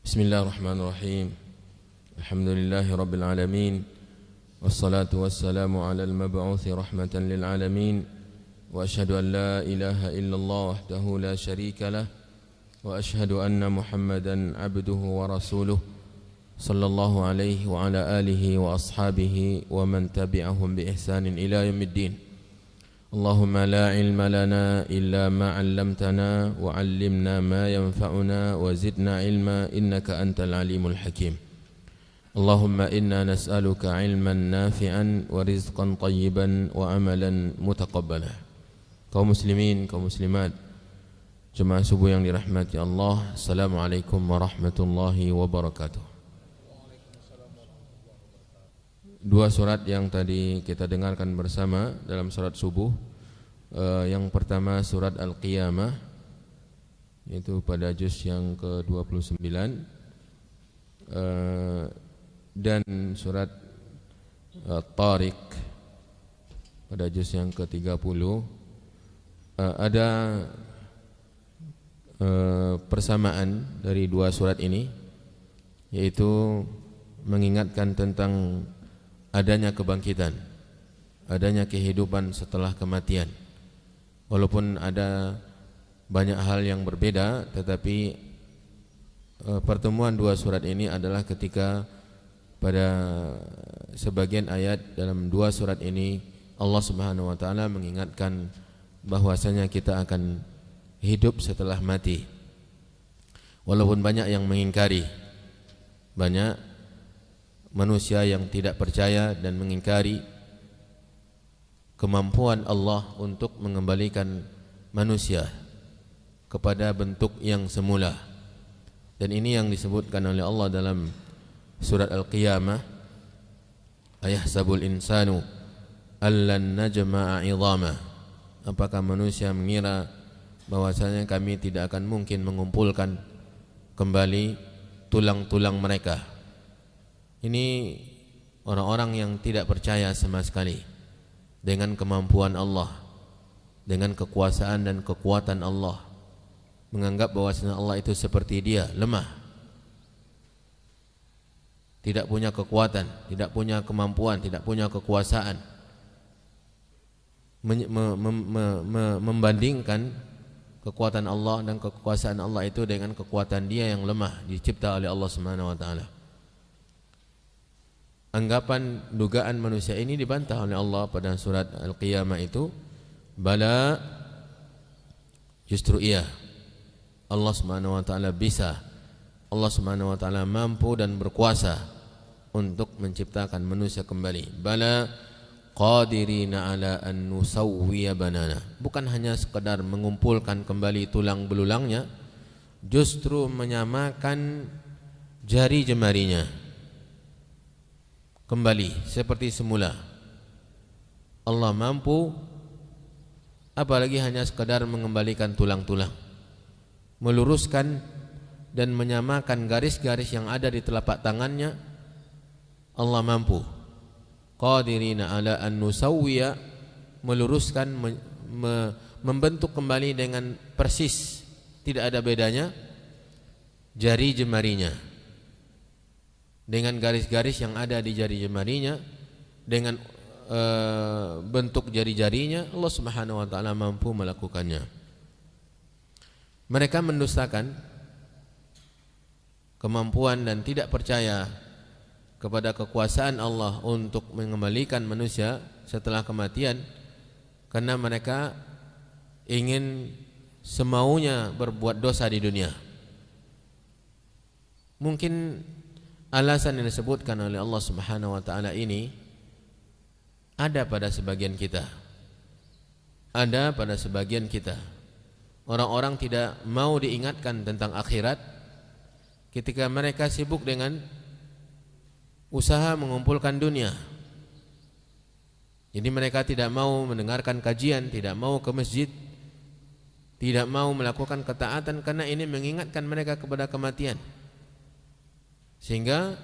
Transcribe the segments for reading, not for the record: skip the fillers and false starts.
Bismillahirrahmanirrahim. Alhamdulillahi rabbil alamin. Wassalatu wassalamu ala al-mab'uthi rahmatan lil alamin. Wa ashhadu an la ilaha illallah wahdahu la syarika lah. Wa ashhadu anna Muhammadan abduhu wa rasuluh. Sallallahu alaihi wa ala alihi wa ashabihi wa man tabi'ahum bi ihsanin ila yaumiddin. Allahumma la ilma lana illa ma 'allamtana wa 'allimna ma yanfa'una wa zidna ilma innaka antal alimul hakim. Allahumma inna nas'aluka 'ilman nafi'an wa rizqan tayyiban wa amalan mutaqabbala. Kaum muslimin, kaum muslimat, jemaah subuh yang dirahmati Allah, Assalamualaikum warahmatullahi wabarakatuh. Dua surat yang tadi kita dengarkan bersama dalam surat subuh. Yang pertama surat Al-Qiyamah, yaitu pada juz yang ke-29, dan surat Tariq pada juz yang ke-30. Ada persamaan dari dua surat ini, yaitu mengingatkan tentang adanya kebangkitan, adanya kehidupan setelah kematian. Walaupun ada banyak hal yang berbeda, tetapi pertemuan dua surat ini adalah ketika pada sebagian ayat dalam dua surat ini Allah Subhanahu wa taala mengingatkan bahwasanya kita akan hidup setelah mati. Walaupun banyak yang mengingkari, banyak manusia yang tidak percaya dan mengingkari kemampuan Allah untuk mengembalikan manusia kepada bentuk yang semula. Dan ini yang disebutkan oleh Allah dalam surat Al-Qiyamah, ayahsabul insanu allan najma'a 'idhama. Apakah manusia mengira bahwasanya kami tidak akan mungkin mengumpulkan kembali tulang-tulang mereka. Ini orang-orang yang tidak percaya sama sekali dengan kemampuan Allah, dengan kekuasaan dan kekuatan Allah, menganggap bahwasanya Allah itu seperti dia, lemah, tidak punya kekuatan, tidak punya kemampuan, tidak punya kekuasaan. Membandingkan kekuatan Allah dan kekuasaan Allah itu dengan kekuatan dia yang lemah, dicipta oleh Allah Subhanahu wa taala. Anggapan dugaan manusia ini dibantah oleh Allah pada surat Al-Qiyamah itu. Bala, justru iya, Allah Subhanahu wa taala bisa, Allah Subhanahu wa taala mampu dan berkuasa untuk menciptakan manusia kembali. Bala qadirina ala an nusawwiya banana. Bukan hanya sekadar mengumpulkan kembali tulang belulangnya, justru menyamakan jari jemarinya kembali seperti semula. Allah mampu, apalagi hanya sekadar mengembalikan tulang-tulang, meluruskan dan menyamakan garis-garis yang ada di telapak tangannya. Allah mampu. Qadirina ala an nusawwiya, meluruskan, membentuk kembali dengan persis, tidak ada bedanya jari jemarinya dengan garis-garis yang ada di jari jemarinya, dengan bentuk jari-jarinya. Allah Subhanahu wa taala mampu melakukannya. Mereka mendustakan kemampuan dan tidak percaya kepada kekuasaan Allah untuk mengembalikan manusia setelah kematian, karena mereka ingin semaunya berbuat dosa di dunia. Mungkin alasan yang disebutkan oleh Allah Subhanahu wa taala ini ada pada sebagian kita. Ada pada sebagian kita. Orang-orang tidak mau diingatkan tentang akhirat ketika mereka sibuk dengan usaha mengumpulkan dunia. Jadi mereka tidak mau mendengarkan kajian, tidak mau ke masjid, tidak mau melakukan ketaatan karena ini mengingatkan mereka kepada kematian. Sehingga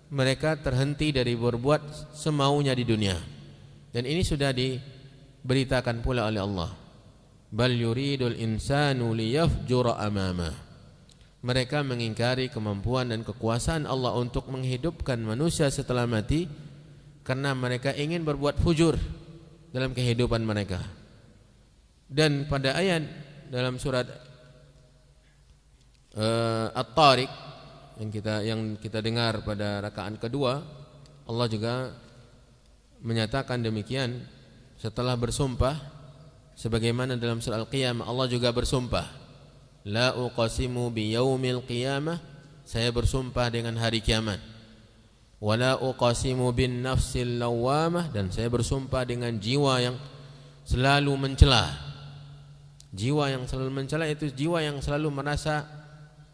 mereka terhenti dari berbuat semaunya di dunia. Dan ini sudah diberitakan pula oleh Allah. Bal yuridul insanu liyafjura amama. Mereka mengingkari kemampuan dan kekuasaan Allah untuk menghidupkan manusia setelah mati karena mereka ingin berbuat fujur dalam kehidupan mereka. Dan pada ayat dalam surat At-Tariq yang kita dengar pada rakaat kedua, Allah juga menyatakan demikian setelah bersumpah, sebagaimana dalam surah Al-Qiyamah Allah juga bersumpah, la uqasimu biyaumil qiyamah, saya bersumpah dengan hari kiamat. Wala uqasimu bin nafsil lawamah, dan saya bersumpah dengan jiwa yang selalu mencela. Jiwa yang selalu mencela itu jiwa yang selalu merasa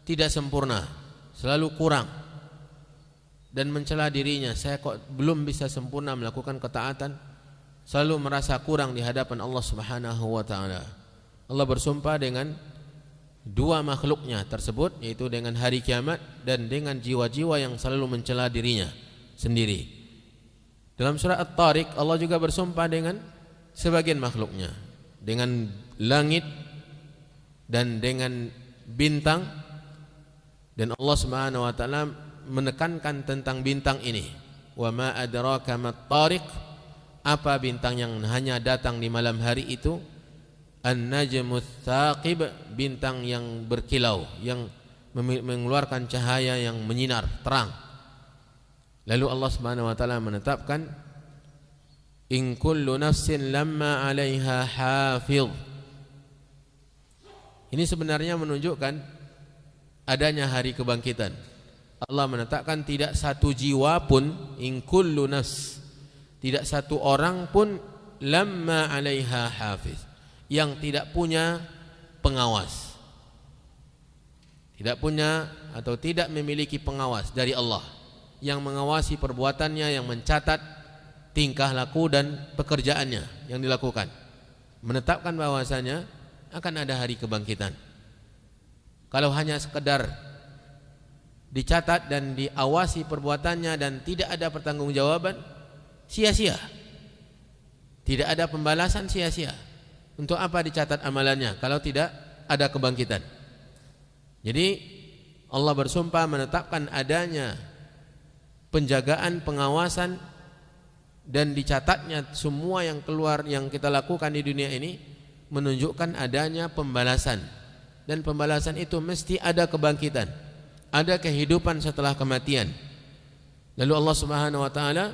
tidak sempurna, selalu kurang, dan mencela dirinya. Saya kok belum bisa sempurna melakukan ketaatan, selalu merasa kurang di hadapan Allah Subhanahu wa taala. Allah bersumpah dengan dua makhluknya tersebut, yaitu dengan hari kiamat dan dengan jiwa-jiwa yang selalu mencela dirinya sendiri. Dalam surah At-Tariq Allah juga bersumpah dengan sebagian makhluknya, dengan langit dan dengan bintang, dan Allah Subhanahu wa taala menekankan tentang bintang ini. Wa ma adraka mat-tariq, apa bintang yang hanya datang di malam hari itu? An-najmus tsaqib, bintang yang berkilau, yang mengeluarkan cahaya yang menyinar terang. Lalu Allah Subhanahu wa taala menetapkan, in kullu nafsin lamma 'alaiha hafiz. Ini sebenarnya menunjukkan adanya hari kebangkitan. Allah menetapkan tidak satu jiwa pun, in kullu nafs, tidak satu orang pun lamma 'alaiha hafiz, yang tidak punya pengawas, tidak punya atau tidak memiliki pengawas dari Allah yang mengawasi perbuatannya, yang mencatat tingkah laku dan pekerjaannya yang dilakukan, menetapkan bahwasanya akan ada hari kebangkitan. Kalau hanya sekedar dicatat dan diawasi perbuatannya dan tidak ada pertanggungjawaban, sia-sia, tidak ada pembalasan, sia-sia. Untuk apa dicatat amalannya kalau tidak ada kebangkitan? Jadi Allah bersumpah menetapkan adanya penjagaan, pengawasan, dan dicatatnya semua yang keluar yang kita lakukan di dunia ini, menunjukkan adanya pembalasan. Dan pembalasan itu mesti ada kebangkitan, ada kehidupan setelah kematian. Lalu Allah Subhanahu wa taala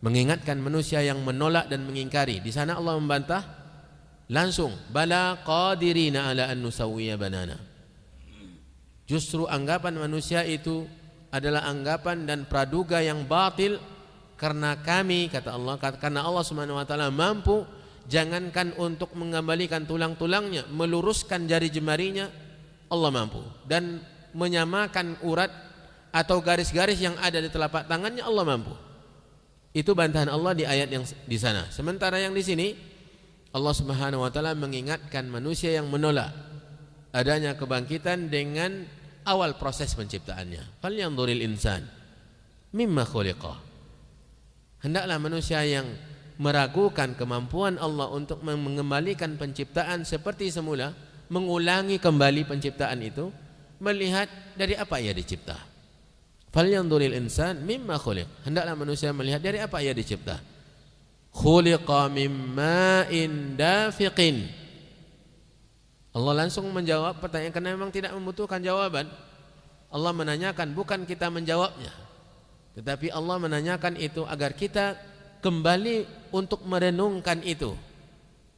mengingatkan manusia yang menolak dan mengingkari. Di sana Allah membantah langsung, bala qadirina ala an nusawwiya banana. Justru anggapan manusia itu adalah anggapan dan praduga yang batil, karena kami, kata Allah, karena Allah Subhanahu wa taala mampu, jangankan untuk mengembalikan tulang-tulangnya, meluruskan jari jemarinya Allah mampu, dan menyamakan urat atau garis-garis yang ada di telapak tangannya Allah mampu. Itu bantahan Allah di ayat yang di sana. Sementara yang di sini Allah Subhanahu wa taala mengingatkan manusia yang menolak adanya kebangkitan dengan awal proses penciptaannya. Falyanzuril insan mimma khuliqa. Hendaklah manusia yang meragukan kemampuan Allah untuk mengembalikan penciptaan seperti semula, mengulangi kembali penciptaan itu, melihat dari apa ia dicipta. Falyanzuril insan mimma khuliq. Hendaklah manusia melihat dari apa ia dicipta. Khuliqa min ma'in dafiqin. Allah langsung menjawab pertanyaan karena memang tidak membutuhkan jawaban. Allah menanyakan, bukan kita menjawabnya, tetapi Allah menanyakan itu agar kita kembali untuk merenungkan itu,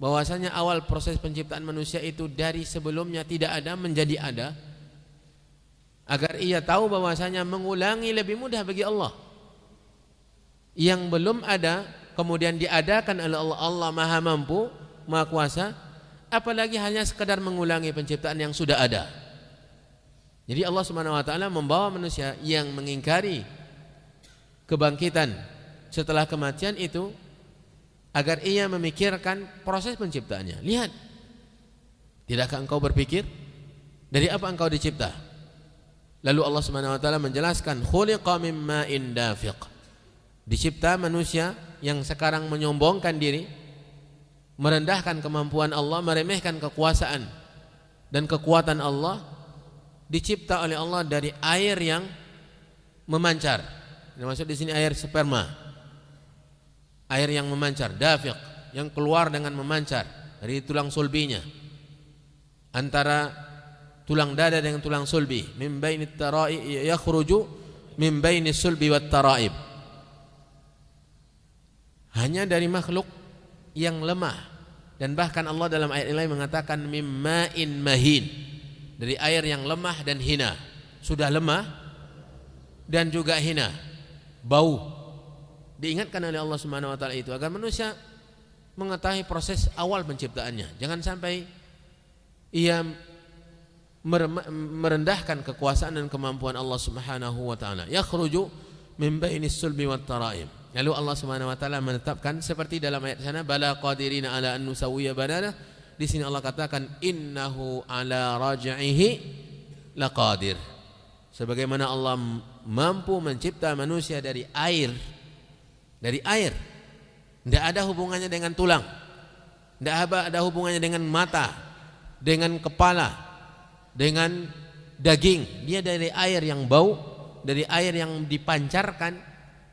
bahwasanya awal proses penciptaan manusia itu dari sebelumnya tidak ada menjadi ada, agar ia tahu bahwasanya mengulangi lebih mudah bagi Allah. Yang belum ada kemudian diadakan oleh Allah. Allah Maha Mampu, Maha Kuasa, apalagi hanya sekedar mengulangi penciptaan yang sudah ada. Jadi Allah Subhanahu wa taala membawa manusia yang mengingkari kebangkitan setelah kematian itu agar ia memikirkan proses penciptaannya. Lihat, tidakkah engkau berpikir dari apa engkau dicipta? Lalu Allah Subhanahu wa taala menjelaskan, khuliqa min ma'in dafiq. Dicipta manusia yang sekarang menyombongkan diri, merendahkan kemampuan Allah, meremehkan kekuasaan dan kekuatan Allah, dicipta oleh Allah dari air yang memancar. Maksud di sini air sperma. Air yang memancar, dafiq, yang keluar dengan memancar dari tulang sulbinya. Antara tulang dada dengan tulang sulbi, min baini tara'ib yakhruju min baini sulbi wat tara'ib. Hanya dari makhluk yang lemah, dan bahkan Allah dalam ayat lain mengatakan mimma'in mahin, dari air yang lemah dan hina. Sudah lemah dan juga hina, bau. Diingatkan oleh Allah Subhanahu wa taala itu agar manusia mengetahui proses awal penciptaannya. Jangan sampai ia merendahkan kekuasaan dan kemampuan Allah Subhanahu wa taala. Yakhruju min bainis sulbi wat tara'ib. Lalu Allah Subhanahu wa taala menetapkan seperti dalam ayat sana, bala qadirina ala an nusawwiya banana. Di sini Allah katakan innahu ala raj'ihi laqadir. Sebagaimana Allah mampu mencipta manusia dari air. Dari air. Tidak ada hubungannya dengan tulang. Tidak ada hubungannya dengan mata, dengan kepala, dengan daging. Dia dari air yang bau, dari air yang dipancarkan,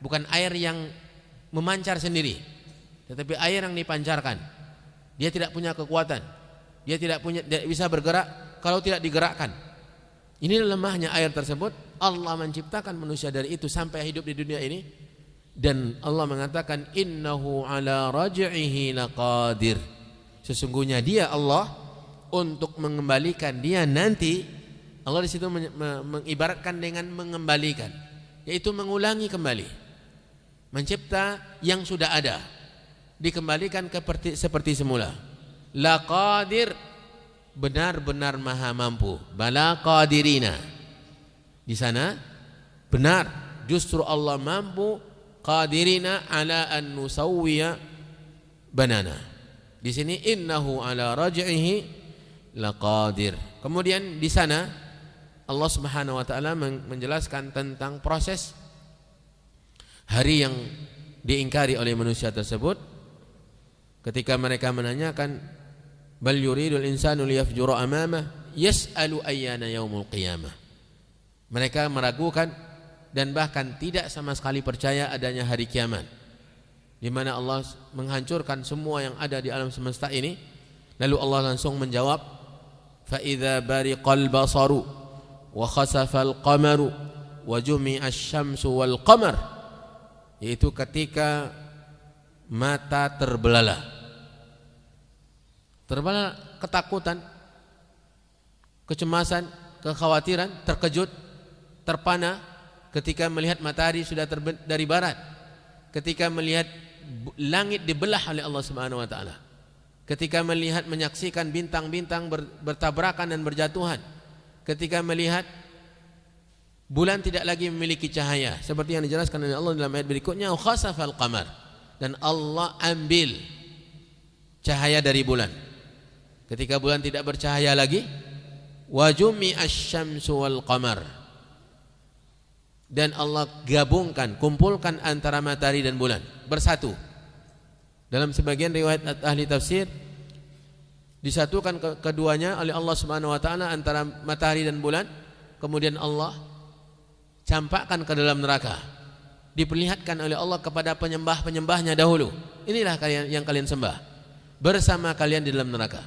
bukan air yang memancar sendiri, tetapi air yang dipancarkan. Dia tidak punya kekuatan, dia tidak bisa bergerak kalau tidak digerakkan. Ini lemahnya air tersebut. Allah menciptakan manusia dari itu sampai hidup di dunia ini, dan Allah mengatakan innahu ala raj'ihi laqadir. Sesungguhnya dia Allah untuk mengembalikan dia nanti. Allah di situ mengibaratkan dengan mengembalikan, yaitu mengulangi kembali, mencipta yang sudah ada, dikembalikan seperti semula. Laqadir, benar-benar maha mampu. Bala qadirina, di sana benar, justru Allah mampu. Qadirina ala an nusawwiya banana. Di sini innahu ala raj'ihi laqadir. Kemudian di sana Allah Subhanahu wa taala menjelaskan tentang proses hari yang diingkari oleh manusia tersebut, ketika mereka menanyakan bal yuridul insanu liyafjura amamah yas'alu ayyana yaumul qiyamah. Mereka meragukan dan bahkan tidak sama sekali percaya adanya hari kiamat, di mana Allah menghancurkan semua yang ada di alam semesta ini. Lalu Allah langsung menjawab, fa idza bariqal basaru wa khasafal qamaru wa jumi'asy syamsu wal qamar, yaitu ketika mata terbelalak. Terbelalak, ketakutan, kecemasan, kekhawatiran, terkejut, terpana ketika melihat matahari sudah terbit dari barat, ketika melihat langit dibelah oleh Allah Subhanahu wa taala, ketika melihat menyaksikan bintang-bintang bertabrakan dan berjatuhan, ketika melihat bulan tidak lagi memiliki cahaya seperti yang dijelaskan oleh Allah dalam ayat berikutnya, khasafal qamar, dan Allah ambil cahaya dari bulan. Ketika bulan tidak bercahaya lagi, wa jumi'asy syamsu wal qamar, dan Allah gabungkan, kumpulkan antara matahari dan bulan bersatu. Dalam sebagian riwayat ahli tafsir disatukan keduanya oleh Allah Subhanahu wa taala antara matahari dan bulan, kemudian Allah campakkan ke dalam neraka. Diperlihatkan oleh Allah kepada penyembah-penyembahnya dahulu, inilah yang kalian sembah bersama kalian di dalam neraka.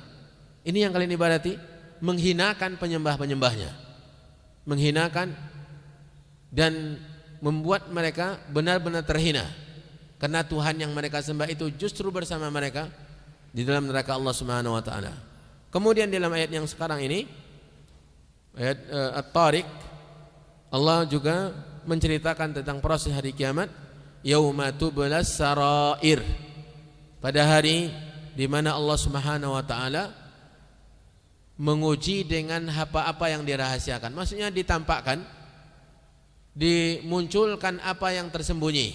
Ini yang kalian ibadati, menghinakan penyembah-penyembahnya, menghinakan dan membuat mereka benar-benar terhina, karena Tuhan yang mereka sembah itu justru bersama mereka di dalam neraka Allah Subhanahu wa taala. Kemudian dalam ayat yang sekarang ini, ayat At-Tariq, Allah juga menceritakan tentang proses hari kiamat, yauma tublas sarair, pada hari di mana Allah Subhanahu wa taala menguji dengan apa-apa yang dirahasiakan. Maksudnya ditampakkan, dimunculkan apa yang tersembunyi.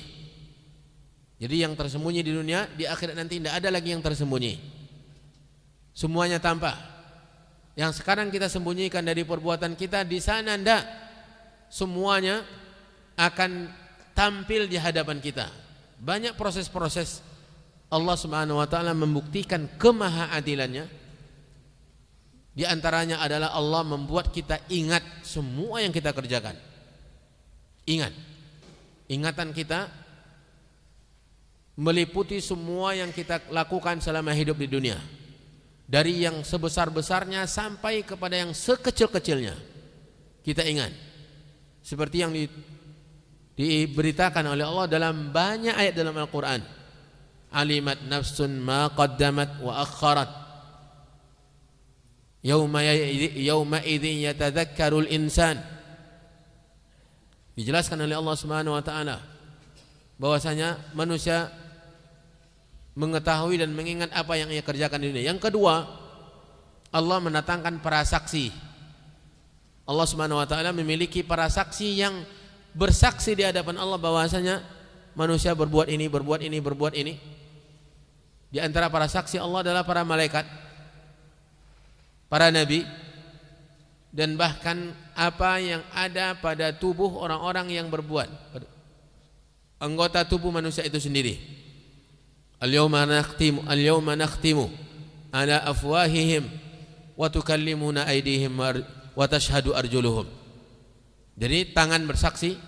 Jadi yang tersembunyi di dunia, di akhirat nanti tidak ada lagi yang tersembunyi, semuanya tampak. Yang sekarang kita sembunyikan dari perbuatan kita, di sana tidak, semuanya akan tampil di hadapan kita. Banyak proses-proses Allah Subhanahu wa taala membuktikan kemahaadilannya Di antaranya adalah Allah membuat kita ingat semua yang kita kerjakan. Ingat. Ingatan kita meliputi semua yang kita lakukan selama hidup di dunia. Dari yang sebesar-besarnya sampai kepada yang sekecil-kecilnya. Kita ingat. Seperti yang diberitakan oleh Allah dalam banyak ayat dalam Al-Quran. Alimat nafsun ma qaddamat wa akharat. Yauma idzin yatadzakkarul insan. Dijelaskan oleh Allah Subhanahu wa taala bahwasanya manusia mengetahui dan mengingat apa yang ia kerjakan di dunia. Yang kedua, Allah mendatangkan para saksi. Allah Subhanahu wa taala memiliki para saksi yang bersaksi di hadapan Allah bahwasanya manusia berbuat ini, berbuat ini, berbuat ini. Di antara para saksi Allah adalah para malaikat, para nabi, dan bahkan apa yang ada pada tubuh orang-orang yang berbuat, anggota tubuh manusia itu sendiri. Al-yawma nakhtimu ala afwahihim wa tukallimuna aydihim wa tashhadu arjuluhum. Jadi tangan bersaksi,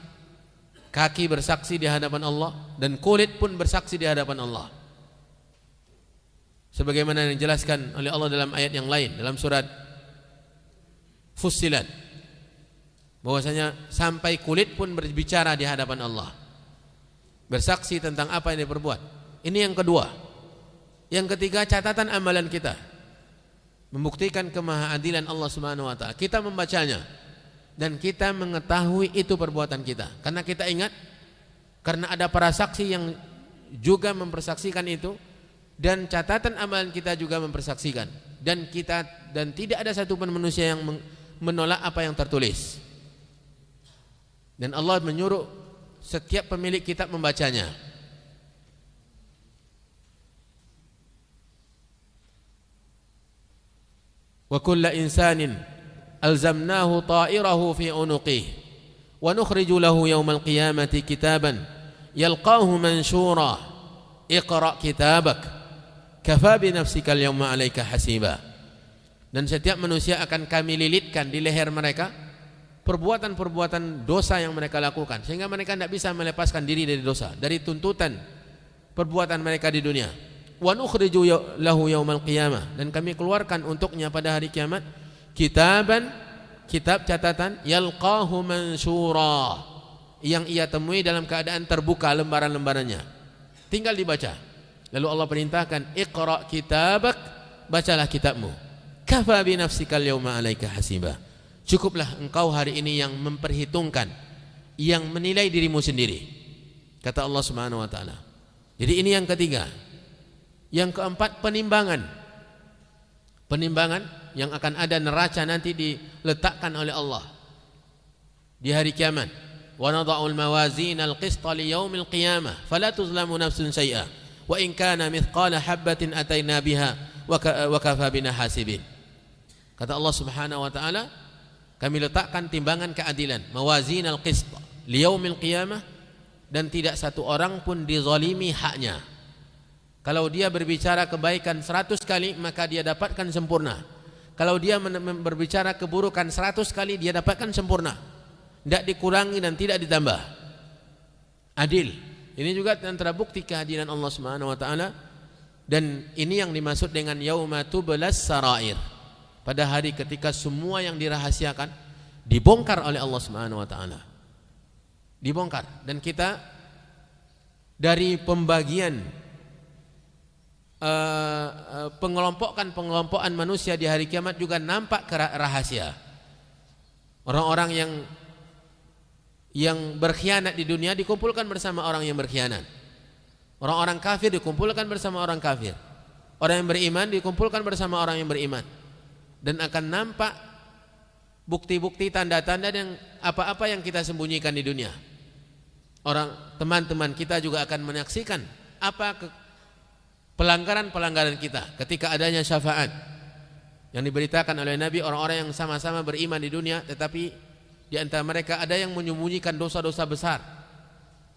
kaki bersaksi di hadapan Allah, dan kulit pun bersaksi di hadapan Allah. Sebagaimana yang dijelaskan oleh Allah dalam ayat yang lain, dalam surat Fussilat, bahwasanya sampai kulit pun berbicara di hadapan Allah, bersaksi tentang apa yang diperbuat. Ini yang kedua. Yang ketiga, catatan amalan kita membuktikan kemahaadilan Allah Subhanahu wa taala. Kita membacanya dan kita mengetahui itu perbuatan kita, karena kita ingat, karena ada para saksi yang juga mempersaksikan itu, dan catatan amalan kita juga mempersaksikan, dan tidak ada satupun manusia yang menolak apa yang tertulis. Dan Allah menyuruh setiap pemilik kitab membacanya. Wa kulla insanin alzamnahu ta'irahu fi unuqihi wa nukhriju lahu yawmal qiyamati kitaban yalqahu manshura iqra' kitabak kafa bi nafsika al-yawma 'alaika hasiba. Dan setiap manusia akan kami lilitkan di leher mereka perbuatan-perbuatan dosa yang mereka lakukan, sehingga mereka tidak bisa melepaskan diri dari dosa, dari tuntutan perbuatan mereka di dunia. Wa nukhriju lahu yaumal qiyamah, dan kami keluarkan untuknya pada hari kiamat kitaban, kitab catatan, yalqahu mansyura, yang ia temui dalam keadaan terbuka lembaran-lembarannya, tinggal dibaca. Lalu Allah perintahkan, iqra' kitabak, bacalah kitabmu, kafa bi nafsika al-yawma 'alaika hasiba, cukuplah engkau hari ini yang memperhitungkan, yang menilai dirimu sendiri, kata Allah Subhanahu wa taala. Jadi ini yang ketiga. Yang keempat, penimbangan yang akan ada neraca nanti diletakkan oleh Allah di hari kiamat. Wa nadha'ul mawazinal qista li yaumil qiyamah fala tuzlamu nafsun syai'a wa in kana mithqala habatin ataina biha wa kafa bina hasibin. Kata Allah Subhanahu wa taala, kami letakkan timbangan keadilan, mawazinal qista li yaumil qiyamah, dan tidak satu orang pun dizalimi haknya. Kalau dia berbicara kebaikan 100 kali, maka dia dapatkan sempurna. Kalau dia berbicara keburukan 100 kali, dia dapatkan sempurna, tidak dikurangi dan tidak ditambah. Adil. Ini juga antara bukti kehadiran Allah Subhanahu wa taala. Dan ini yang dimaksud dengan yauma tublas sarair, pada hari ketika semua yang dirahasiakan dibongkar oleh Allah Subhanahu wa taala. Dibongkar. Dan kita dari pembagian pengelompokan manusia di hari kiamat juga nampak rahasia. Orang-orang yang berkhianat di dunia dikumpulkan bersama orang yang berkhianat. Orang-orang kafir dikumpulkan bersama orang kafir. Orang yang beriman dikumpulkan bersama orang yang beriman. Dan akan nampak bukti-bukti, tanda-tanda dan apa-apa yang kita sembunyikan di dunia. Teman-teman kita juga akan menyaksikan apa pelanggaran-pelanggaran kita ketika adanya syafaat yang diberitakan oleh Nabi. Orang-orang yang sama-sama beriman di dunia, tetapi di antara mereka ada yang menyembunyikan dosa-dosa besar,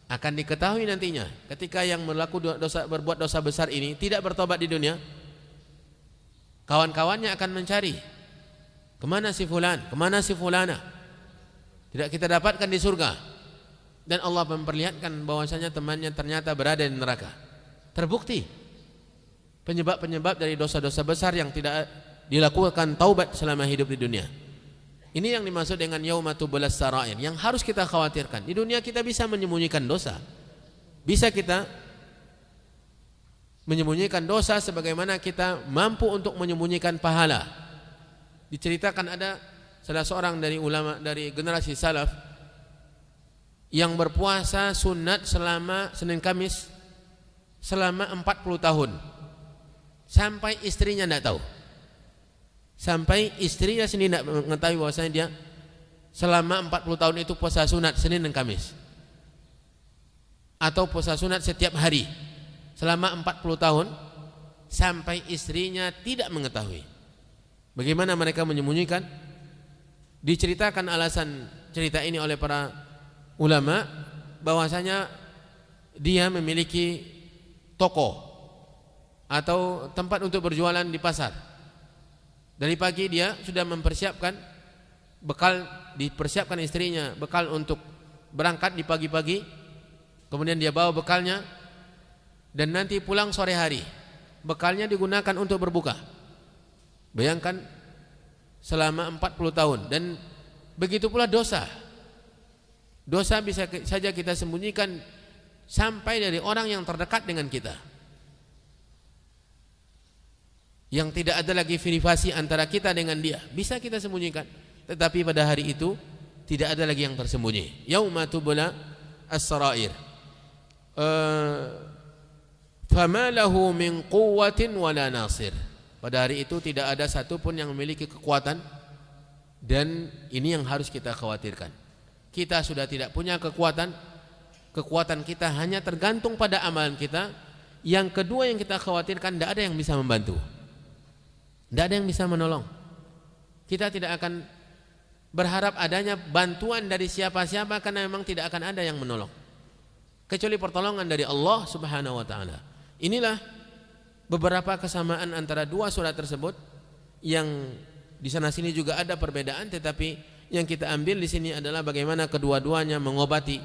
akan diketahui nantinya ketika yang berbuat dosa besar ini tidak bertobat di dunia, kawan-kawannya akan mencari Kemana si fulan? Kemana si fulana? Tidak kita dapatkan di surga. Dan Allah memperlihatkan bahwasanya temannya ternyata berada di neraka. Terbukti penyebab-penyebab dari dosa-dosa besar yang tidak dilakukan taubat selama hidup di dunia. Ini yang dimaksud dengan yauma tublas sarair, yang harus kita khawatirkan. Di dunia kita bisa menyembunyikan dosa. Bisa kita menyembunyikan dosa sebagaimana kita mampu untuk menyembunyikan pahala. Diceritakan ada salah seorang dari ulama dari generasi salaf yang berpuasa sunat selama Senin Kamis selama 40 tahun. Sampai istrinya tidak tahu. Sampai istrinya sendiri tidak mengetahui bahwasanya dia selama 40 tahun itu puasa sunat Senin dan Kamis. Atau puasa sunat setiap hari selama 40 tahun sampai istrinya tidak mengetahui. Bagaimana mereka menyembunyikan? Diceritakan alasan cerita ini oleh para ulama bahwasanya dia memiliki toko atau tempat untuk berjualan di pasar. Dari pagi dia sudah mempersiapkan bekal, dipersiapkan istrinya bekal untuk berangkat di pagi-pagi. Kemudian dia bawa bekalnya dan nanti pulang sore hari. Bekalnya digunakan untuk berbuka. Bayangkan selama 40 tahun. Dan begitu pula dosa. Dosa bisa saja kita sembunyikan sampai dari orang yang terdekat dengan kita, yang tidak ada lagi privasi antara kita dengan dia, bisa kita sembunyikan. Tetapi pada hari itu tidak ada lagi yang tersembunyi. Yauma tubla as-sarair. Fama lahu min quwwatin wala nasir. Pada hari itu tidak ada satupun yang memiliki kekuatan. Dan ini yang harus kita khawatirkan. Kita sudah tidak punya kekuatan. Kekuatan kita hanya tergantung pada amalan kita. Yang kedua yang kita khawatirkan, tidak ada yang bisa membantu, tidak ada yang bisa menolong. Kita tidak akan berharap adanya bantuan dari siapa-siapa, karena memang tidak akan ada yang menolong kecuali pertolongan dari Allah Subhanahu wa taala. Inilah beberapa kesamaan antara dua surat tersebut, yang di sana sini juga ada perbedaan, tetapi yang kita ambil di sini adalah bagaimana kedua-duanya mengobati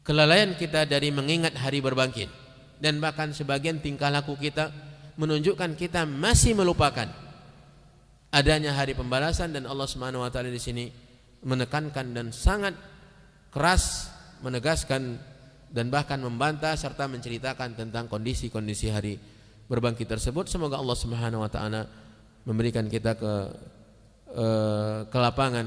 kelalaian kita dari mengingat hari berbangkit, dan bahkan sebagian tingkah laku kita menunjukkan kita masih melupakan adanya hari pembalasan. Dan Allah Subhanahu wa taala di sini menekankan dan sangat keras menegaskan dan bahkan membantah serta menceritakan tentang kondisi-kondisi hari berbangkit tersebut. Semoga Allah Subhanahu wa taala memberikan kita kelapangan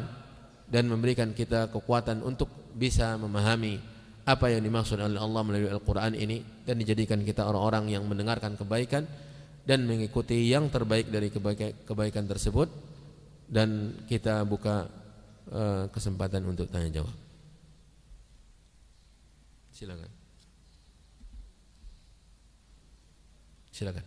dan memberikan kita kekuatan untuk bisa memahami apa yang dimaksud oleh Allah melalui Al-Quran ini, dan dijadikan kita orang-orang yang mendengarkan kebaikan dan mengikuti yang terbaik dari kebaikan tersebut. Dan kita buka kesempatan untuk tanya jawab. Silakan. Silakan.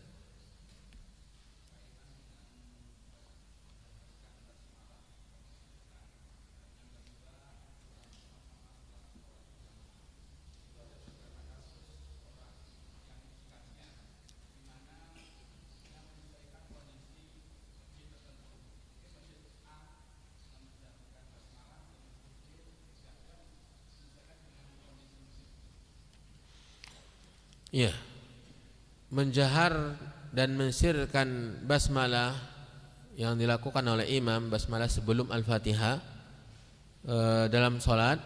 Ya, menjahar dan mensirkan basmalah yang dilakukan oleh imam, basmalah sebelum Al-Fatihah dalam sholat,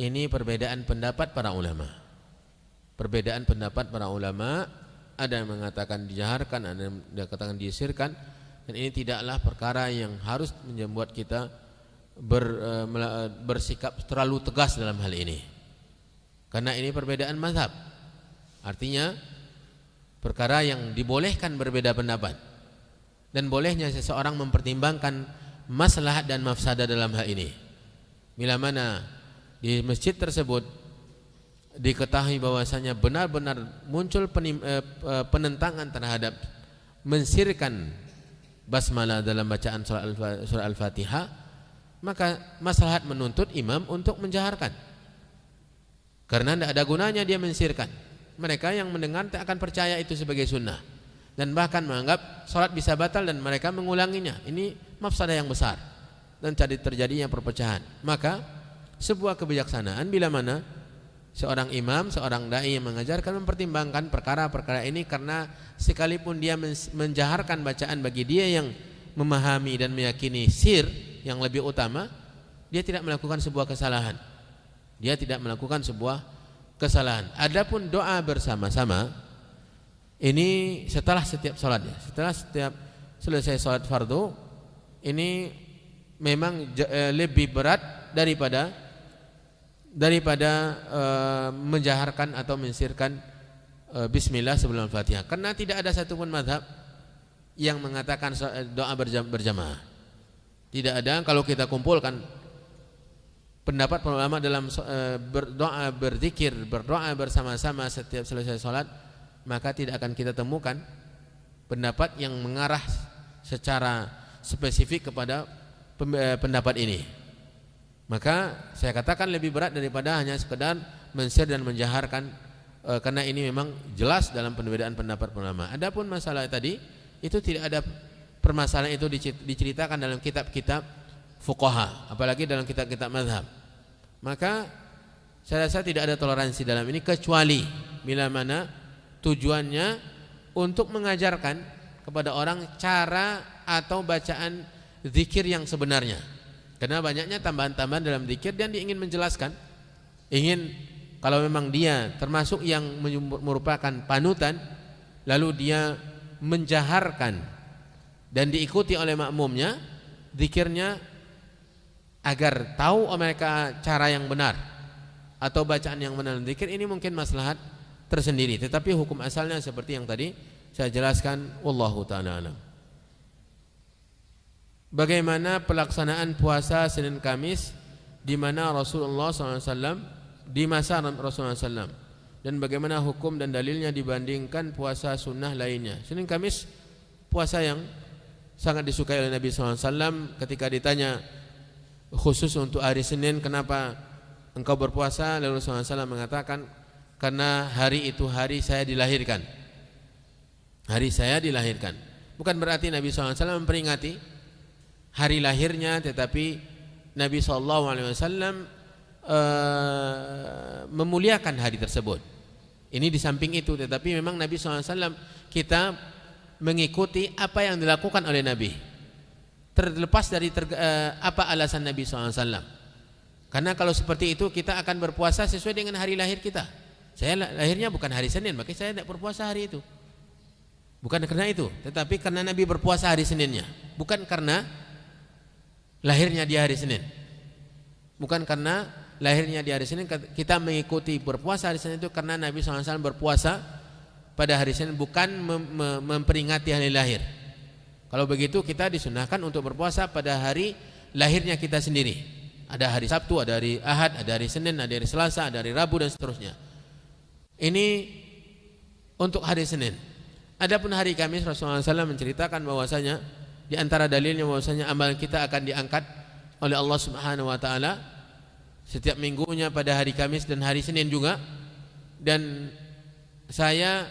ini perbedaan pendapat para ulama. Perbedaan pendapat para ulama, ada yang mengatakan dijaharkan, ada yang mengatakan disirkan, dan ini tidaklah perkara yang harus membuat kita bersikap terlalu tegas dalam hal ini, karena ini perbedaan mazhab. Artinya perkara yang dibolehkan berbeda pendapat, dan bolehnya seseorang mempertimbangkan maslahat dan mafsadah dalam hal ini. Bila mana di masjid tersebut diketahui bahwasanya benar-benar muncul penentangan terhadap mensirkan basmalah dalam bacaan surah Al-Fatihah, maka maslahat menuntut imam untuk menjaharkan, karena tidak ada gunanya dia mensirkan. Mereka yang mendengar tak akan percaya itu sebagai sunnah, dan bahkan menganggap salat bisa batal, dan mereka mengulanginya. Ini mafsadah yang besar dan terjadinya perpecahan. Maka sebuah kebijaksanaan bila mana seorang imam, seorang dai yang mengajarkan mempertimbangkan perkara-perkara ini, karena sekalipun dia menjaharkan bacaan bagi dia yang memahami dan meyakini sir yang lebih utama, dia tidak melakukan sebuah kesalahan. Dia tidak melakukan sebuah kesalahan. Adapun doa bersama-sama ini setelah setiap salat, setelah setiap selesai salat fardu, ini memang lebih berat daripada menjaharkan atau mensirkan bismillah sebelum Al-Fatihah, karena tidak ada satupun mazhab yang mengatakan doa berjamaah. Tidak ada. Kalau kita kumpulkan pendapat para ulama dalam berdoa, berzikir, berdoa bersama-sama setiap selesai salat, maka tidak akan kita temukan pendapat yang mengarah secara spesifik kepada pendapat ini. Maka saya katakan lebih berat daripada hanya sekedar mensir dan menjaharkan, karena ini memang jelas dalam perbedaan pendapat ulama. Adapun masalah tadi itu tidak ada permasalahan itu diceritakan dalam kitab-kitab fuqaha, apalagi dalam kitab-kitab mazhab. Maka saya rasa tidak ada toleransi dalam ini, kecuali bila mana tujuannya untuk mengajarkan kepada orang cara atau bacaan zikir yang sebenarnya. Karena banyaknya tambahan-tambahan dalam zikir dan dia ingin menjelaskan, ingin kalau memang dia termasuk yang merupakan panutan, lalu dia menjaharkan dan diikuti oleh makmumnya zikirnya, agar tahu mereka cara yang benar atau bacaan yang benar zikir, ini mungkin maslahat tersendiri. Tetapi hukum asalnya seperti yang tadi saya jelaskan, wallahu ta'ala alam. Bagaimana pelaksanaan puasa Senin Kamis di mana Rasulullah SAW, di masa Rasulullah SAW, dan bagaimana hukum dan dalilnya dibandingkan puasa sunnah lainnya? Senin Kamis puasa yang sangat disukai oleh Nabi SAW. Ketika ditanya khusus untuk hari Senin, kenapa engkau berpuasa? Lalu Rasulullah SAW mengatakan, karena hari itu hari saya dilahirkan. Hari saya dilahirkan. Bukan berarti Nabi SAW memperingati hari lahirnya, tetapi Nabi SAW memuliakan hari tersebut. Ini di samping itu, tetapi memang Nabi SAW kita mengikuti apa yang dilakukan oleh Nabi, terlepas dari apa alasan Nabi SAW. Karena kalau seperti itu kita akan berpuasa sesuai dengan hari lahir kita. Saya lahirnya bukan hari Senin, maka saya tidak berpuasa hari itu. Bukan karena itu, tetapi karena Nabi berpuasa hari Seninnya. Bukan karena lahirnya di hari Senin. Bukan karena lahirnya di hari Senin kita mengikuti berpuasa hari Senin itu, karena Nabi SAW berpuasa pada hari Senin, bukan memperingati hari lahir. Kalau begitu kita disunahkan untuk berpuasa pada hari lahirnya kita sendiri. Ada hari Sabtu, ada hari Ahad, ada hari Senin, ada hari Selasa, ada hari Rabu dan seterusnya. Ini untuk hari Senin. Adapun hari Kamis, Rasulullah SAW menceritakan bahwasanya di antara dalilnya bahwasanya amalan kita akan diangkat oleh Allah Subhanahu wa taala setiap minggunya pada hari Kamis dan hari Senin juga. Dan saya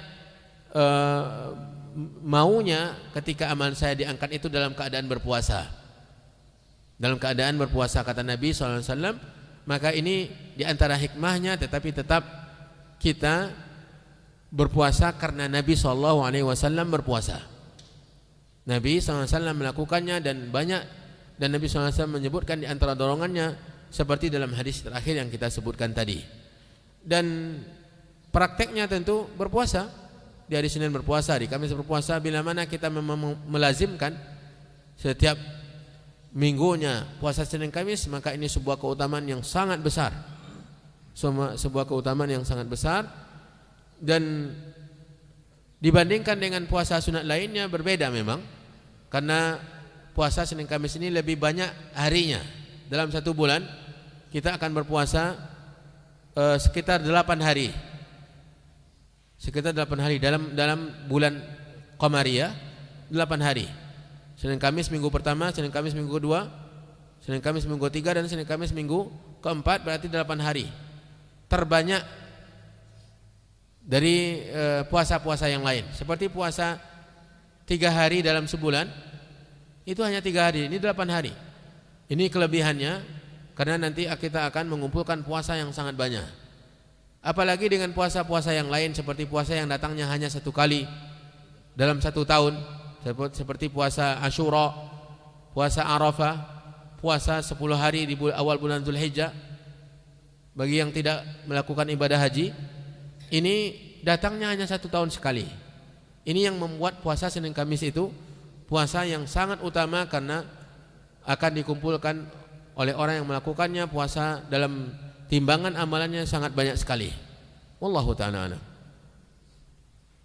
maunya ketika amalan saya diangkat itu dalam keadaan berpuasa. Dalam keadaan berpuasa, kata Nabi SAW. Maka ini di antara hikmahnya, tetapi tetap kita berpuasa karena Nabi SAW berpuasa. Nabi SAW melakukannya dan banyak, dan Nabi SAW menyebutkan di antara dorongannya seperti dalam hadis terakhir yang kita sebutkan tadi. Dan prakteknya tentu berpuasa, di hari Senin berpuasa, di Kamis berpuasa. Bila mana kita melazimkan setiap minggunya puasa Senin Kamis, maka ini sebuah keutamaan yang sangat besar. Sebuah keutamaan yang sangat besar. Dan dibandingkan dengan puasa sunat lainnya berbeda memang, karena puasa Senin Kamis ini lebih banyak harinya. Dalam satu bulan kita akan berpuasa sekitar 8 hari. Sekitar 8 hari dalam bulan Qamariyah, 8 hari. Senin Kamis minggu pertama, Senin Kamis minggu kedua, Senin Kamis minggu ketiga, dan Senin Kamis minggu keempat, berarti 8 hari. Terbanyak dari puasa-puasa yang lain. Seperti puasa 3 hari dalam sebulan, Itu hanya 3 hari, ini 8 hari. Ini kelebihannya, karena nanti kita akan mengumpulkan puasa yang sangat banyak. Apalagi dengan puasa-puasa yang lain, seperti puasa yang datangnya hanya 1 kali dalam 1 tahun, seperti puasa Asyura, puasa Arafah, puasa 10 hari di awal bulan Dzulhijjah. Bagi yang tidak melakukan ibadah haji, ini datangnya hanya 1 tahun sekali. Ini yang membuat puasa Senin Kamis itu puasa yang sangat utama, karena akan dikumpulkan oleh orang yang melakukannya. Puasa dalam timbangan amalannya sangat banyak sekali. Wallahu ta'ala a'lam.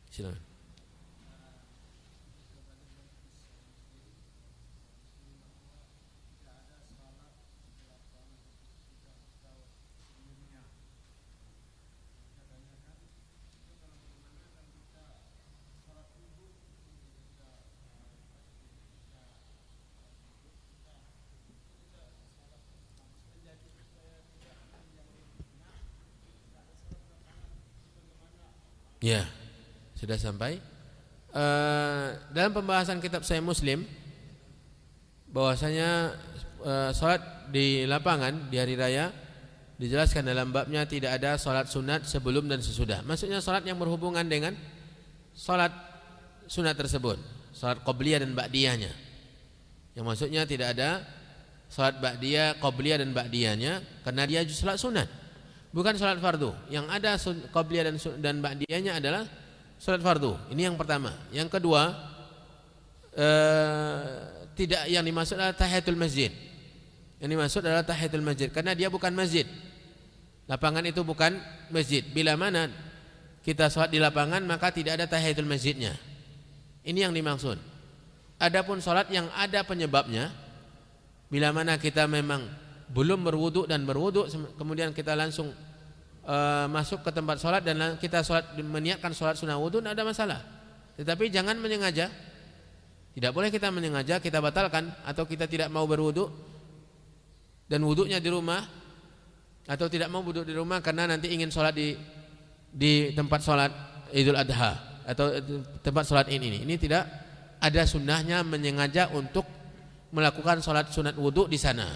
Silakan. Ya, sudah sampai. Dalam pembahasan kitab Sahih Muslim, bahwasanya salat di lapangan di hari raya dijelaskan dalam babnya tidak ada salat sunat sebelum dan sesudah. Maksudnya salat yang berhubungan dengan salat sunat tersebut, salat qabliyah dan ba'diyahnya. Yang maksudnya tidak ada salat ba'diyah, qabliyah dan ba'diyahnya, karena dia salat sunat, bukan salat fardu. Yang ada qabliyah dan ba'diyahnya adalah salat fardu. Ini yang pertama. Yang kedua, tidak, yang dimaksud adalah tahiyatul masjid. Yang dimaksud adalah tahiyatul masjid, karena dia bukan masjid. Lapangan itu bukan masjid. Bila mana kita salat di lapangan, maka tidak ada tahiyatul masjidnya. Ini yang dimaksud. Adapun salat yang ada penyebabnya, bila mana kita memang belum berwudu dan berwudu, kemudian kita langsung masuk ke tempat sholat dan kita sholat, meniatkan sholat sunnah wudu, tidak ada masalah. Tetapi jangan menyengaja. Tidak boleh kita menyengaja, kita batalkan, atau kita tidak mau berwudu dan wudunya di rumah, atau tidak mau wudu di rumah karena nanti ingin sholat di tempat sholat Idul Adha atau tempat sholat ini. Ini tidak ada sunnahnya menyengaja untuk melakukan sholat sunat wudu di sana.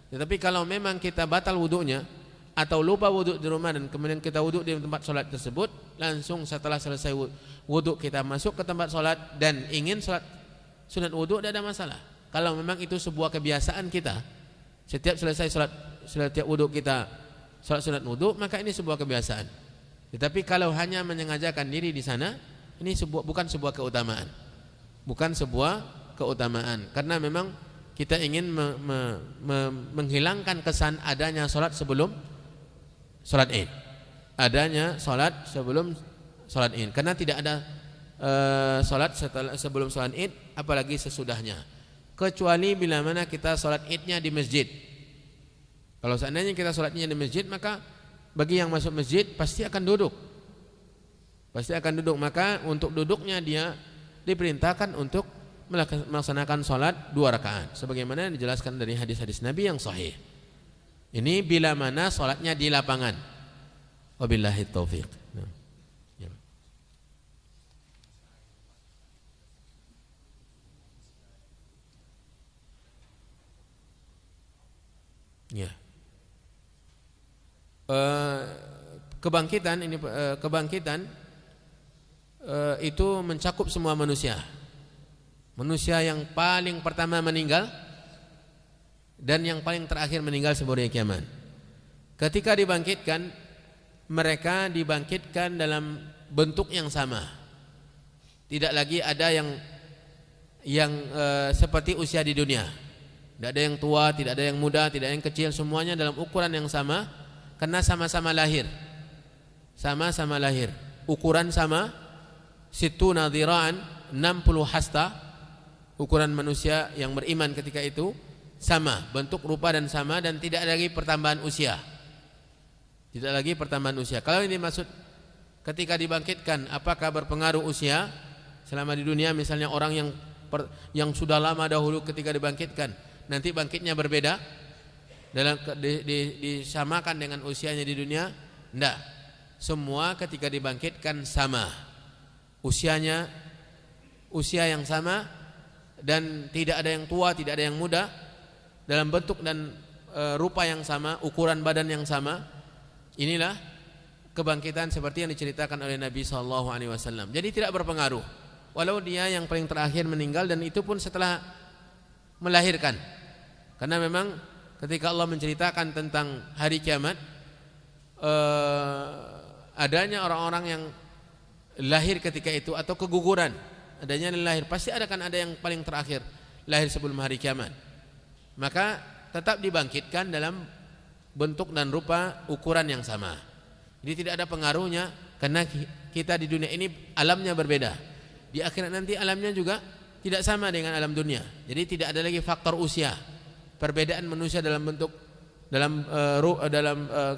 Tetapi kalau memang kita batal wudunya atau lupa wudu di rumah dan kemudian kita wudu di tempat sholat tersebut, langsung setelah selesai wudu kita masuk ke tempat sholat dan ingin sholat sunat wudu, tidak ada masalah. Kalau memang itu sebuah kebiasaan kita, setiap selesai sholat, setiap wudu kita sholat sunat wudu, maka ini sebuah kebiasaan. Tetapi kalau hanya menyengajakan diri di sana, ini bukan sebuah keutamaan, bukan sebuah keutamaan, karena memang kita ingin menghilangkan kesan adanya sholat sebelum sholat Id, adanya sholat sebelum sholat Id, karena tidak ada sholat sebelum sholat Id, apalagi sesudahnya, kecuali bila mana kita sholat Idnya di masjid. Kalau seandainya kita sholatnya di masjid, maka bagi yang masuk masjid pasti akan duduk, maka untuk duduknya dia diperintahkan untuk melaksanakan sholat 2 rakaat, sebagaimana dijelaskan dari hadis-hadis Nabi yang sahih. Ini bila mana sholatnya di lapangan. Wabillahi taufiq. Ya. Kebangkitan itu mencakup semua manusia. Manusia yang paling pertama meninggal dan yang paling terakhir meninggal sebelum kiamat. Ketika dibangkitkan, mereka dibangkitkan dalam bentuk yang sama. Tidak lagi ada yang seperti usia di dunia. Tidak ada yang tua, tidak ada yang muda, tidak ada yang kecil, semuanya dalam ukuran yang sama, karena sama-sama lahir. Sama-sama lahir. Ukuran sama, situna dhira'an, 60 hasta. Ukuran manusia yang beriman ketika itu sama, bentuk, rupa dan sama, dan tidak ada lagi pertambahan usia. Tidak lagi pertambahan usia. Kalau ini maksud ketika dibangkitkan, apakah berpengaruh usia selama di dunia? Misalnya orang yang sudah lama dahulu ketika dibangkitkan, nanti bangkitnya berbeda, disamakan dengan usianya di dunia? Tidak. Semua ketika dibangkitkan sama usianya, usia yang sama, dan tidak ada yang tua, tidak ada yang muda, dalam bentuk dan rupa yang sama, ukuran badan yang sama. Inilah kebangkitan seperti yang diceritakan oleh Nabi SAW. Jadi tidak berpengaruh, walau dia yang paling terakhir meninggal, dan itu pun setelah melahirkan. Karena memang ketika Allah menceritakan tentang hari kiamat, adanya orang-orang yang lahir ketika itu atau keguguran, adanya yang lahir, pasti ada yang paling terakhir lahir sebelum hari kiamat. Maka tetap dibangkitkan dalam bentuk dan rupa ukuran yang sama. Jadi tidak ada pengaruhnya, karena kita di dunia ini alamnya berbeda. Di akhirat nanti alamnya juga tidak sama dengan alam dunia. Jadi tidak ada lagi faktor usia. Perbedaan manusia dalam bentuk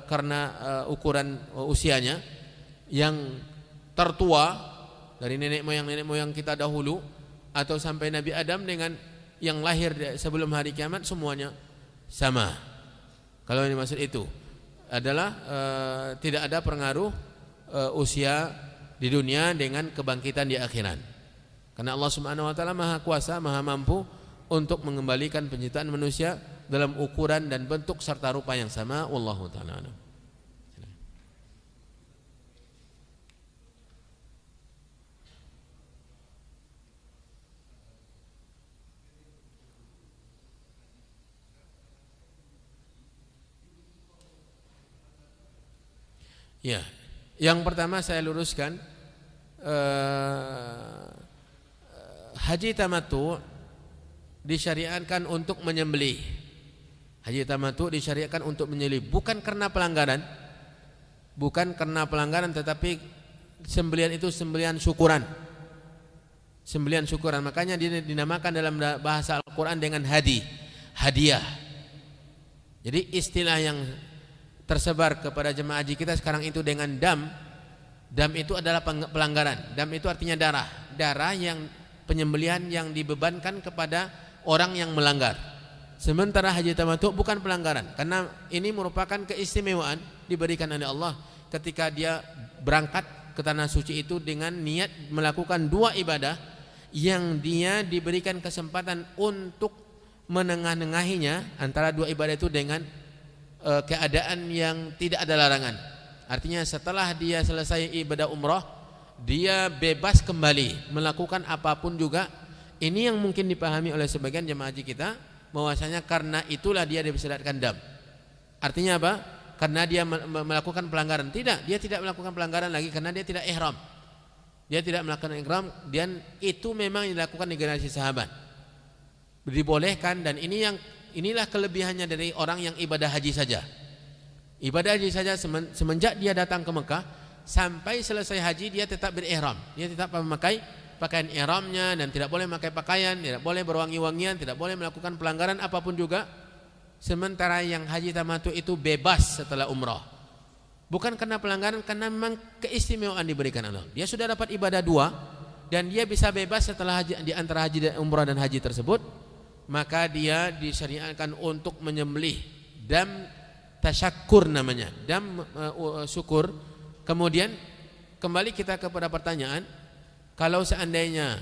karena ukuran usianya, yang tertua dari nenek moyang kita dahulu atau sampai Nabi Adam dengan yang lahir sebelum hari kiamat, semuanya sama. Kalau ini maksud itu adalah tidak ada pengaruh usia di dunia dengan kebangkitan di akhirat. Karena Allah Subhanahu wa taala Maha Kuasa, Maha Mampu untuk mengembalikan penciptaan manusia dalam ukuran dan bentuk serta rupa yang sama. Wallahu taala a'lam. Ya, yang pertama saya luruskan, haji tamattu disyariatkan untuk menyembelih. Haji tamattu disyariatkan untuk menyembelih, bukan karena pelanggaran, tetapi sembelihan itu sembelihan syukuran. Sembelihan syukuran, makanya dia dinamakan dalam bahasa Al-Qur'an dengan hadiah. Jadi istilah yang tersebar kepada jemaah haji kita sekarang itu dengan dam itu adalah pelanggaran. Dam itu artinya darah yang penyembelihan yang dibebankan kepada orang yang melanggar. Sementara haji tamattu bukan pelanggaran, karena ini merupakan keistimewaan diberikan oleh Allah ketika dia berangkat ke tanah suci itu dengan niat melakukan dua ibadah yang dia diberikan kesempatan untuk menengah-nengahinya antara dua ibadah itu dengan keadaan yang tidak ada larangan. Artinya setelah dia selesai ibadah umrah, dia bebas kembali melakukan apapun juga. Ini yang mungkin dipahami oleh sebagian jemaah haji kita, bahwasanya karena itulah dia disyariatkan dam. Artinya apa? Karena dia melakukan pelanggaran. Tidak, dia tidak melakukan pelanggaran lagi karena dia tidak ihram. Dia tidak melakukan ihram, dan itu memang dilakukan di generasi sahabat. Dibolehkan, dan inilah kelebihannya dari orang yang ibadah haji saja. Ibadah haji saja semenjak dia datang ke Mekah sampai selesai haji dia tetap berihram. Dia tetap memakai pakaian ihramnya dan tidak boleh memakai pakaian, tidak boleh berwangi-wangian, tidak boleh melakukan pelanggaran apapun juga. Sementara yang haji tamattu itu bebas setelah umrah. Bukan karena pelanggaran, karena memang keistimewaan diberikan Allah. Dia sudah dapat ibadah dua dan dia bisa bebas setelah haji, di antara haji umrah dan haji tersebut. Maka dia disyariatkan untuk menyembelih dam tasyakkur namanya, dam syukur. Kemudian kembali kita kepada pertanyaan, kalau seandainya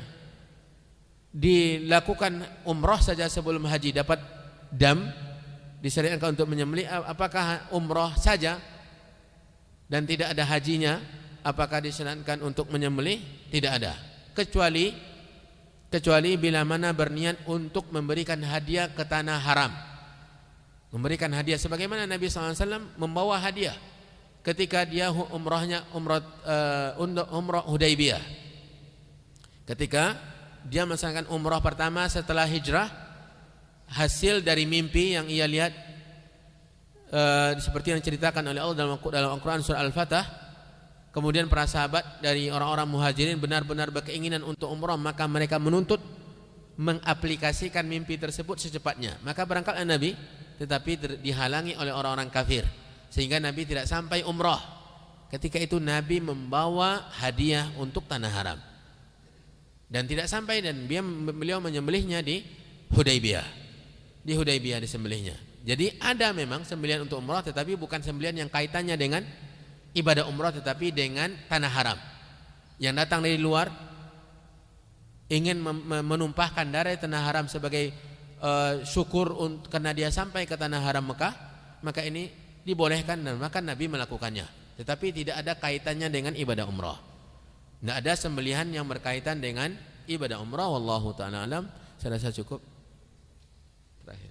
dilakukan umrah saja sebelum haji dapat dam, disyariatkan untuk menyembelih, apakah umrah saja dan tidak ada hajinya, apakah disyariatkan untuk menyembelih? Tidak ada, kecuali bila mana berniat untuk memberikan hadiah ke tanah haram. Memberikan hadiah sebagaimana Nabi SAW membawa hadiah ketika dia umrah Hudaybiyah. Ketika dia melaksanakan umrah pertama setelah hijrah, hasil dari mimpi yang ia lihat seperti yang diceritakan oleh Allah dalam Al-Quran surah Al-Fatah. Kemudian para sahabat dari orang-orang muhajirin benar-benar berkeinginan untuk umrah, maka mereka menuntut mengaplikasikan mimpi tersebut secepatnya. Maka berangkatlah Nabi, tetapi dihalangi oleh orang-orang kafir, sehingga Nabi tidak sampai umrah. Ketika itu Nabi membawa hadiah untuk tanah haram dan tidak sampai, dan beliau menyembelihnya di Hudaybiyah. Di Hudaybiyah disembelihnya. Jadi ada memang sembelihan untuk umrah, tetapi bukan sembelihan yang kaitannya dengan ibadah umrah, tetapi dengan tanah haram. Yang datang dari luar ingin menumpahkan darah tanah haram sebagai syukur karena dia sampai ke tanah haram Mekah, maka ini dibolehkan dan maka Nabi melakukannya. Tetapi tidak ada kaitannya dengan ibadah umrah. Tidak ada sembelihan yang berkaitan dengan ibadah umrah. Wallahu ta'ala alam. Saya rasa cukup. Terakhir.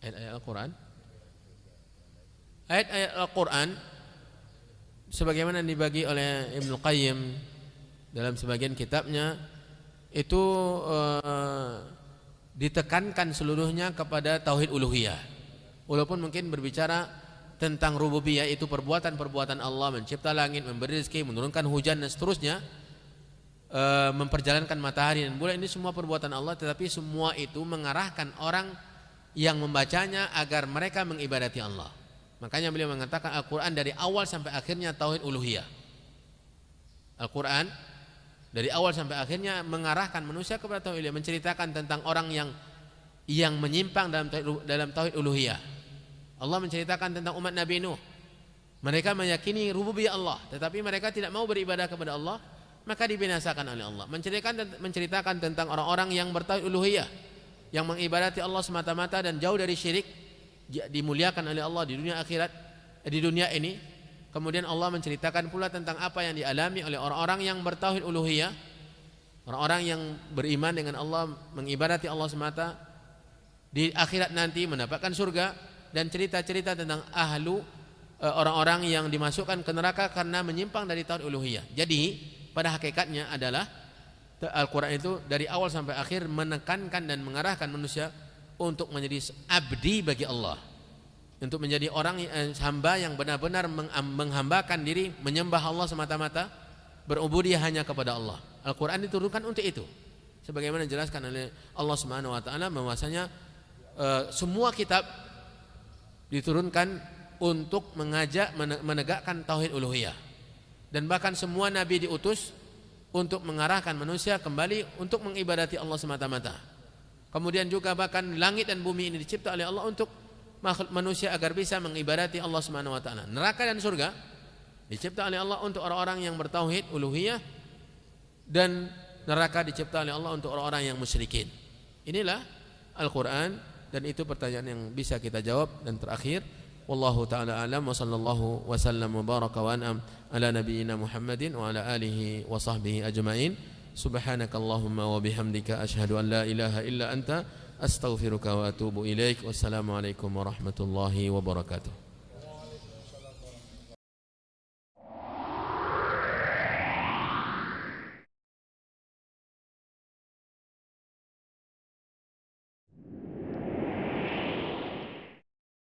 Ayat-ayat Al-Quran. Ayat-ayat Al-Quran sebagaimana dibagi oleh Ibnu Qayyim dalam sebagian kitabnya itu ditekankan seluruhnya kepada tauhid uluhiyah. Walaupun mungkin berbicara tentang rububiyah itu perbuatan-perbuatan Allah, mencipta langit, memberi rezeki, menurunkan hujan dan seterusnya, memperjalankan matahari dan bulan, ini semua perbuatan Allah, tetapi semua itu mengarahkan orang yang membacanya agar mereka mengibadati Allah. Makanya beliau mengatakan Al-Quran dari awal sampai akhirnya tauhid uluhiyah. Al-Quran dari awal sampai akhirnya mengarahkan manusia kepada tauhid uluhiyah, menceritakan tentang orang yang menyimpang dalam tauhid uluhiyah. Allah menceritakan tentang umat Nabi Nuh. Mereka meyakini rububiyah Allah, tetapi mereka tidak mau beribadah kepada Allah, maka dibinasakan oleh Allah. Menceritakan tentang orang-orang yang bertauhid uluhiyah, yang mengibadati Allah semata-mata dan jauh dari syirik, dimuliakan oleh Allah di dunia akhirat, di dunia ini. Kemudian Allah menceritakan pula tentang apa yang dialami oleh orang-orang yang bertauhid uluhiyah, orang-orang yang beriman dengan Allah, mengibadati Allah semata, di akhirat nanti mendapatkan surga, dan cerita-cerita tentang orang-orang yang dimasukkan ke neraka karena menyimpang dari tauhid uluhiyah. Jadi pada hakikatnya adalah Al-Quran itu dari awal sampai akhir menekankan dan mengarahkan manusia untuk menjadi abdi bagi Allah, untuk menjadi orang hamba yang benar-benar menghambakan diri, menyembah Allah semata-mata, berubudiyah hanya kepada Allah. Al-Quran diturunkan untuk itu, sebagaimana dijelaskan oleh Allah Subhanahu wa taala bahwasanya semua kitab diturunkan untuk mengajak menegakkan tauhid uluhiyah, dan bahkan semua nabi diutus untuk mengarahkan manusia kembali untuk mengibadati Allah semata-mata. Kemudian juga bahkan langit dan bumi ini dicipta oleh Allah untuk makhluk manusia agar bisa mengibadati Allah Subhanahu wa taala. Neraka dan surga dicipta oleh Allah untuk orang-orang yang bertauhid uluhiyah, dan neraka dicipta oleh Allah untuk orang-orang yang musyrikin. Inilah Al-Quran, dan itu pertanyaan yang bisa kita jawab. Dan terakhir, wallahu taala alam, wa sallallahu wasallam wa baraka wa an'am ala nabiyyina Muhammadin wa ala alihi wa sahbihi ajma'in. Subhanakallahumma wa bihamdika asyhadu an la ilaha illa anta astaghfiruka wa atubu ilaik. Wassalamualaikum warahmatullahi wabarakatuh.